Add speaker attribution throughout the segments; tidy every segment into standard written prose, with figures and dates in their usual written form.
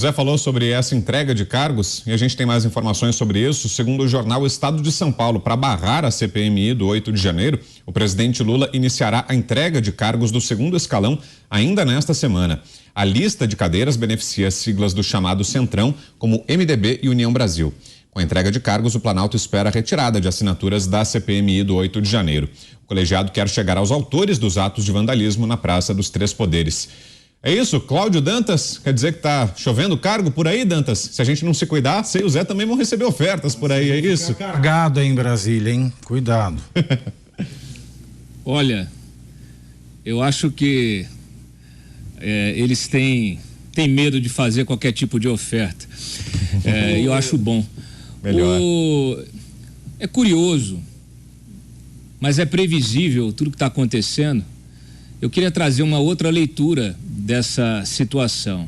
Speaker 1: Zé falou sobre essa entrega de cargos e a gente tem mais informações sobre isso. Segundo o jornal Estado de São Paulo, para barrar a CPMI do 8 de janeiro, o presidente Lula iniciará a entrega de cargos do segundo escalão ainda nesta semana. A lista de cadeiras beneficia as siglas do chamado Centrão, como MDB e União Brasil. Com a entrega de cargos, o Planalto espera a retirada de assinaturas da CPMI do 8 de janeiro. O colegiado quer chegar aos autores dos atos de vandalismo na Praça dos Três Poderes. É isso, Cláudio Dantas, quer dizer que tá chovendo cargo por aí, Dantas? Se a gente não se cuidar, você e o Zé também vão receber ofertas por aí, é isso?
Speaker 2: Carregado aí em Brasília, hein? Cuidado.
Speaker 3: Olha, eu acho que eles têm medo de fazer qualquer tipo de oferta. Eu acho bom.
Speaker 1: Melhor.
Speaker 3: É curioso, mas é previsível tudo que está acontecendo. Eu queria trazer uma outra leitura dessa situação.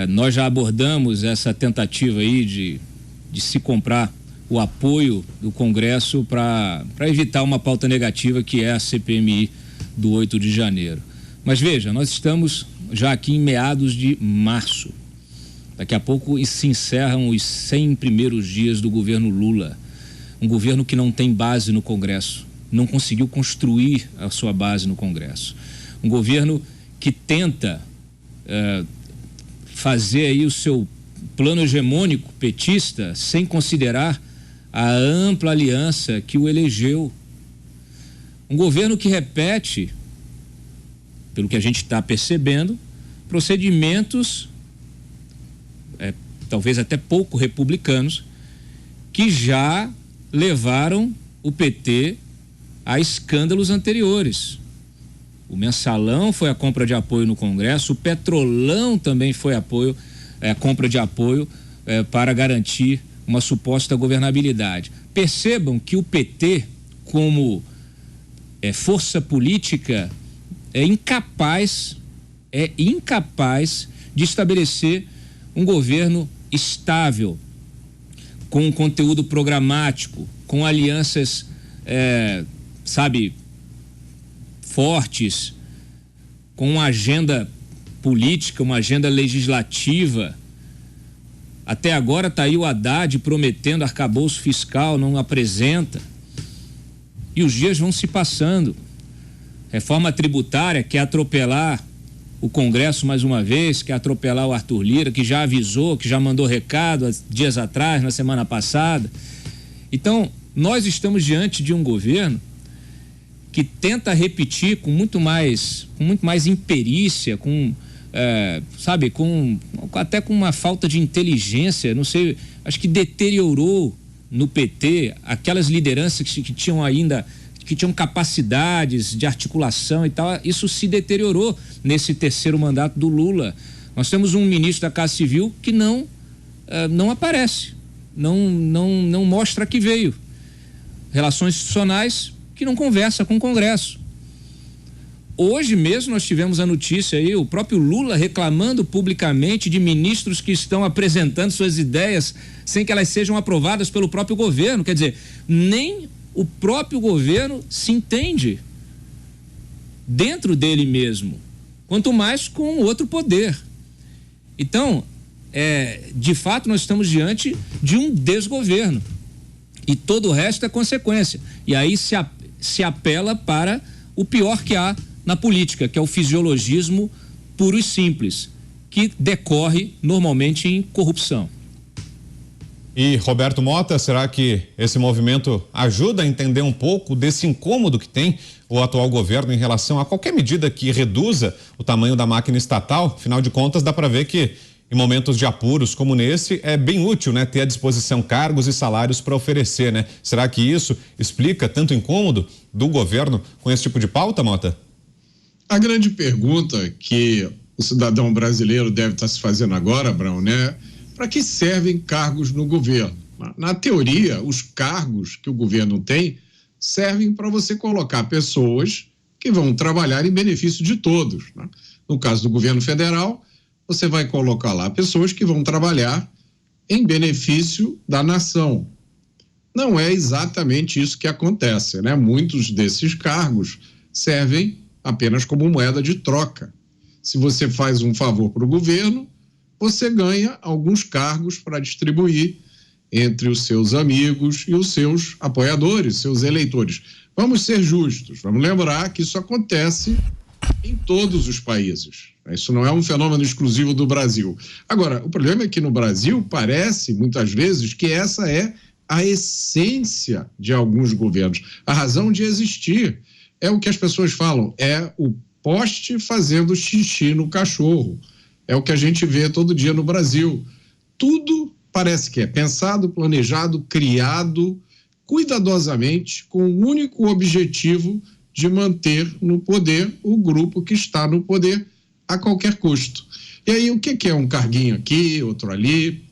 Speaker 3: Nós já abordamos essa tentativa aí de se comprar o apoio do Congresso para evitar uma pauta negativa que é a CPMI do 8 de janeiro. Mas veja, nós estamos já aqui em meados de março. Daqui a pouco se encerram os 100 primeiros dias do governo Lula. Um governo que não tem base no Congresso. Não conseguiu construir a sua base no Congresso. Um governo que tenta fazer aí o seu plano hegemônico petista sem considerar a ampla aliança que o elegeu. Um governo que repete, pelo que a gente está percebendo, procedimentos talvez até pouco republicanos, que já levaram o PT a escândalos anteriores. O mensalão foi a compra de apoio no Congresso, o petrolão também foi compra de apoio para garantir uma suposta governabilidade. Percebam que o PT, como força política, é incapaz de estabelecer um governo estável, com um conteúdo programático, com alianças fortes, com uma agenda política, uma agenda legislativa. Até agora está aí o Haddad prometendo arcabouço fiscal, não apresenta. E os dias vão se passando. Reforma tributária quer atropelar o Congresso mais uma vez, quer atropelar o Arthur Lira, que já avisou, que já mandou recado dias atrás, na semana passada. Então, nós estamos diante de um governo que tenta repetir com muito mais imperícia, até com uma falta de inteligência, não sei, acho que deteriorou no PT aquelas lideranças que tinham capacidades de articulação e tal. Isso se deteriorou nesse terceiro mandato do Lula. Nós temos um ministro da Casa Civil que não aparece, não mostra que veio. Relações institucionais que não conversa com o Congresso. Hoje mesmo nós tivemos a notícia aí, o próprio Lula reclamando publicamente de ministros que estão apresentando suas ideias sem que elas sejam aprovadas pelo próprio governo. Quer dizer, nem o próprio governo se entende dentro dele mesmo, quanto mais com o outro poder. Então, de fato, nós estamos diante de um desgoverno e todo o resto é consequência. E aí se apela para o pior que há na política, que é o fisiologismo puro e simples, que decorre normalmente em corrupção.
Speaker 1: E Roberto Mota, será que esse movimento ajuda a entender um pouco desse incômodo que tem o atual governo em relação a qualquer medida que reduza o tamanho da máquina estatal? Afinal de contas, dá para ver que em momentos de apuros como nesse é bem útil, né, ter à disposição cargos e salários para oferecer, né? Será que isso explica tanto incômodo do governo com esse tipo de pauta, Mota?
Speaker 4: A grande pergunta que o cidadão brasileiro deve estar se fazendo agora, Abrão, né? Para que servem cargos no governo? Na teoria, os cargos que o governo tem servem para você colocar pessoas que vão trabalhar em benefício de todos, né? No caso do governo federal, você vai colocar lá pessoas que vão trabalhar em benefício da nação. Não é exatamente isso que acontece, né? Muitos desses cargos servem apenas como moeda de troca. Se você faz um favor para o governo, você ganha alguns cargos para distribuir entre os seus amigos e os seus apoiadores, seus eleitores. Vamos ser justos, vamos lembrar que isso acontece em todos os países. Isso não é um fenômeno exclusivo do Brasil. Agora, o problema é que no Brasil parece, muitas vezes, que essa é a essência de alguns governos. A razão de existir é o que as pessoas falam, é o poste fazendo xixi no cachorro. É o que a gente vê todo dia no Brasil. Tudo parece que é pensado, planejado, criado cuidadosamente com o único objetivo de manter no poder o grupo que está no poder a qualquer custo. E aí o que é um carguinho aqui, outro ali,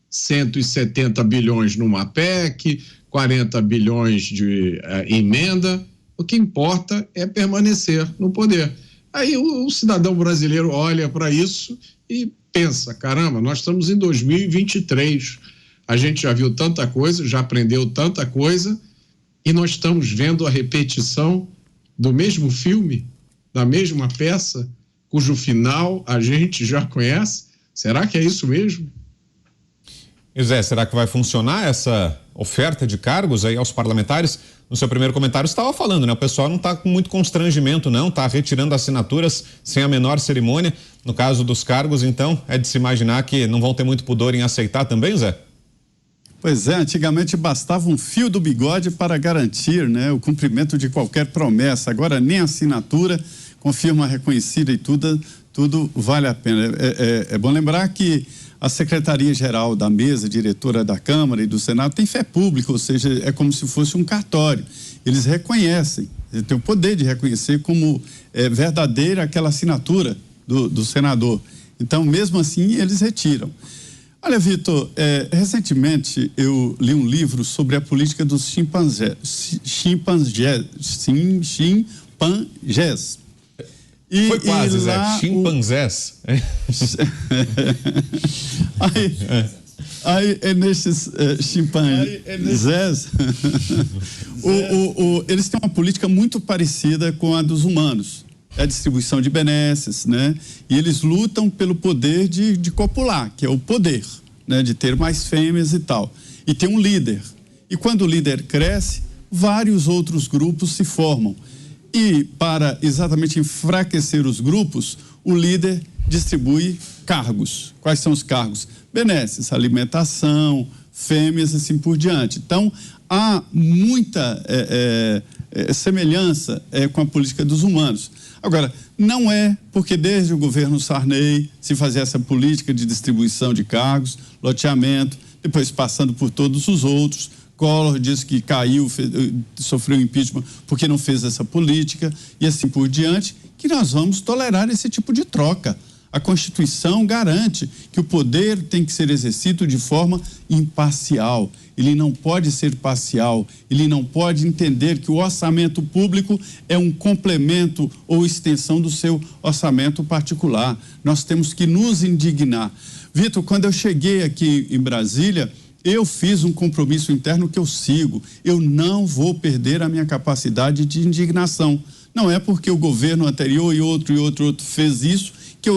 Speaker 4: 170 bilhões numa PEC, 40 bilhões de emenda, o que importa é permanecer no poder. Aí o cidadão brasileiro olha para isso e pensa, caramba, nós estamos em 2023, a gente já viu tanta coisa, já aprendeu tanta coisa e nós estamos vendo a repetição do mesmo filme, da mesma peça, cujo final a gente já conhece. Será que é isso mesmo?
Speaker 1: Zé, será que vai funcionar essa oferta de cargos aí aos parlamentares? No seu primeiro comentário você estava falando, né? O pessoal não está com muito constrangimento, não, está retirando assinaturas sem a menor cerimônia. No caso dos cargos, então, é de se imaginar que não vão ter muito pudor em aceitar também, Zé?
Speaker 5: Pois é, antigamente bastava um fio do bigode para garantir, né, o cumprimento de qualquer promessa. Agora nem assinatura, com firma reconhecida e tudo vale a pena. É bom lembrar que a Secretaria-Geral da Mesa, diretora da Câmara e do Senado, tem fé pública, ou seja, é como se fosse um cartório. Eles reconhecem, eles têm o poder de reconhecer como verdadeira aquela assinatura do senador. Então, mesmo assim, eles retiram. Olha, Vitor, recentemente eu li um livro sobre a política dos chimpanzés.
Speaker 1: Foi quase, Zé, chimpanzés.
Speaker 5: Aí nesses chimpanzés, eles têm uma política muito parecida com a dos humanos. É a distribuição de benesses, né? E eles lutam pelo poder de copular, que é o poder, né? De ter mais fêmeas e tal. E tem um líder. E quando o líder cresce, vários outros grupos se formam. E para exatamente enfraquecer os grupos, o líder distribui cargos. Quais são os cargos? Benesses, alimentação, fêmeas e assim por diante. Então, há muita semelhança com a política dos humanos. Agora, não é porque desde o governo Sarney se fazia essa política de distribuição de cargos, loteamento, depois passando por todos os outros. Collor disse que caiu, sofreu impeachment porque não fez essa política e assim por diante, que nós vamos tolerar esse tipo de troca. A Constituição garante que o poder tem que ser exercido de forma imparcial. Ele não pode ser parcial, ele não pode entender que o orçamento público é um complemento ou extensão do seu orçamento particular. Nós temos que nos indignar. Vitor, quando eu cheguei aqui em Brasília, eu fiz um compromisso interno que eu sigo. Eu não vou perder a minha capacidade de indignação. Não é porque o governo anterior e outro fez isso que eu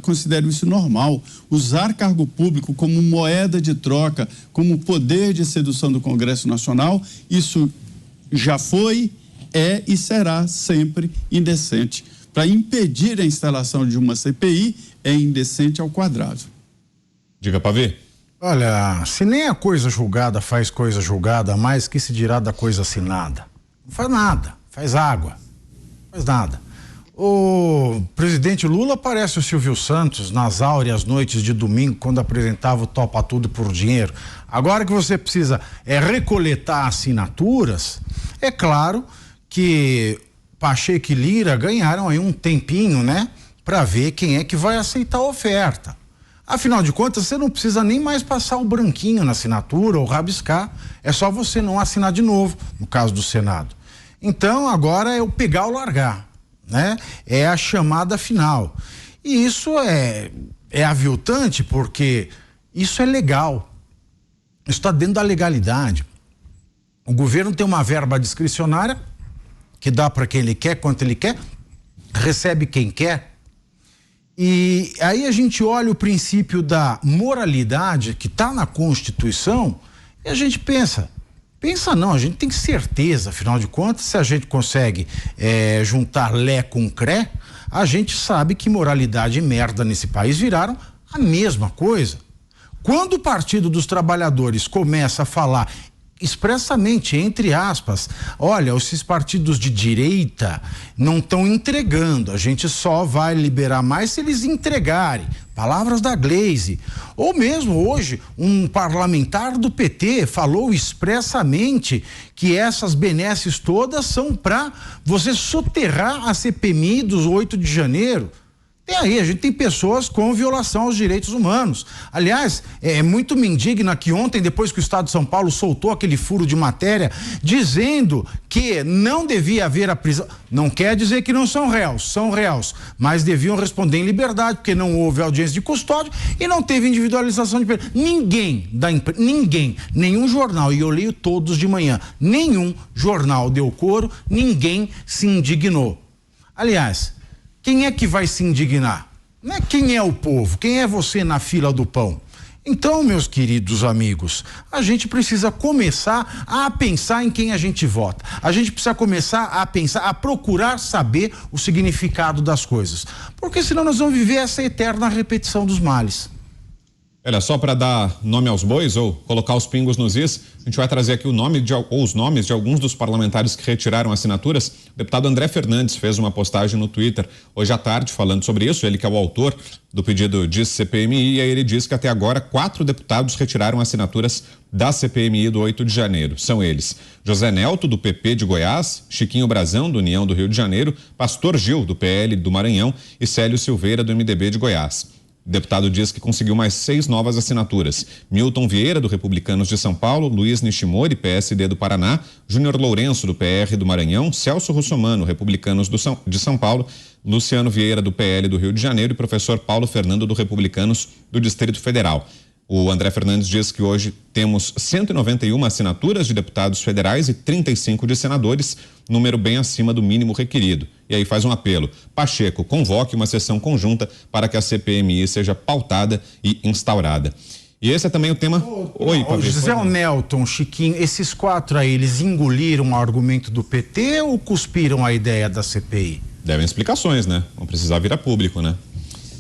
Speaker 5: considero isso normal. Usar cargo público como moeda de troca, como poder de sedução do Congresso Nacional, isso já foi, é e será sempre indecente. Para impedir a instalação de uma CPI, é indecente ao quadrado.
Speaker 1: Diga, Pavê.
Speaker 2: Olha, se nem a coisa julgada faz coisa julgada, mais que se dirá da coisa assinada. Não faz nada, faz água, não faz nada. O presidente Lula parece o Silvio Santos nas áureas noites de domingo, quando apresentava o Topa Tudo por dinheiro. Agora que você precisa recoletar assinaturas, é claro que Pacheco e Lira ganharam aí um tempinho, né? Para ver quem é que vai aceitar a oferta. Afinal de contas, você não precisa nem mais passar o branquinho na assinatura ou rabiscar, é só você não assinar de novo, no caso do Senado. Então agora é o pegar ou largar, né? É a chamada final. E isso é aviltante porque isso é legal. Isso está dentro da legalidade. O governo tem uma verba discricionária que dá para quem ele quer, quanto ele quer, recebe quem quer. E aí a gente olha o princípio da moralidade que está na Constituição e a gente pensa não, a gente tem certeza, afinal de contas, se a gente consegue juntar Lé com Cré, a gente sabe que moralidade e merda nesse país viraram a mesma coisa. Quando o Partido dos Trabalhadores começa a falar expressamente, entre aspas, olha, esses partidos de direita não estão entregando, a gente só vai liberar mais se eles entregarem. Palavras da Gleisi. Ou mesmo hoje, um parlamentar do PT falou expressamente que essas benesses todas são para você soterrar a CPMI dos 8 de janeiro. E aí, a gente tem pessoas com violação aos direitos humanos. Aliás, é muito me indigna que ontem, depois que o Estado de São Paulo soltou aquele furo de matéria, dizendo que não devia haver a prisão. Não quer dizer que não são réus, mas deviam responder em liberdade, porque não houve audiência de custódia e não teve individualização de pena. Ninguém, nenhum jornal, e eu leio todos de manhã, nenhum jornal deu coro, ninguém se indignou. Aliás, quem é que vai se indignar? Não é quem é o povo, quem é você na fila do pão. Então, meus queridos amigos, a gente precisa começar a pensar em quem a gente vota. A gente precisa começar a pensar, a procurar saber o significado das coisas. Porque senão nós vamos viver essa eterna repetição dos males.
Speaker 1: Olha, só para dar nome aos bois ou colocar os pingos nos is, a gente vai trazer aqui os nomes de alguns dos parlamentares que retiraram assinaturas. O deputado André Fernandes fez uma postagem no Twitter hoje à tarde falando sobre isso, ele que é o autor do pedido de CPMI, e aí ele diz que até agora 4 deputados retiraram assinaturas da CPMI do 8 de janeiro. São eles: José Nelto, do PP de Goiás, Chiquinho Brazão, do União do Rio de Janeiro, Pastor Gil, do PL do Maranhão e Célio Silveira, do MDB de Goiás. O deputado diz que conseguiu mais 6 novas assinaturas: Milton Vieira, do Republicanos de São Paulo, Luiz Nishimori, PSD do Paraná, Júnior Lourenço, do PR do Maranhão, Celso Russomano, Republicanos de São Paulo, Luciano Vieira, do PL do Rio de Janeiro, e professor Paulo Fernando, do Republicanos do Distrito Federal. O André Fernandes diz que hoje temos 191 assinaturas de deputados federais e 35 de senadores, número bem acima do mínimo requerido. E aí faz um apelo: Pacheco, convoque uma sessão conjunta para que a CPMI seja pautada e instaurada. E esse é também o tema... Oi, Pavê.
Speaker 2: José Nelton, Chiquinho, esses 4 aí, eles engoliram o argumento do PT ou cuspiram a ideia da CPI?
Speaker 1: Devem explicações, né? Vão precisar vir a público, né?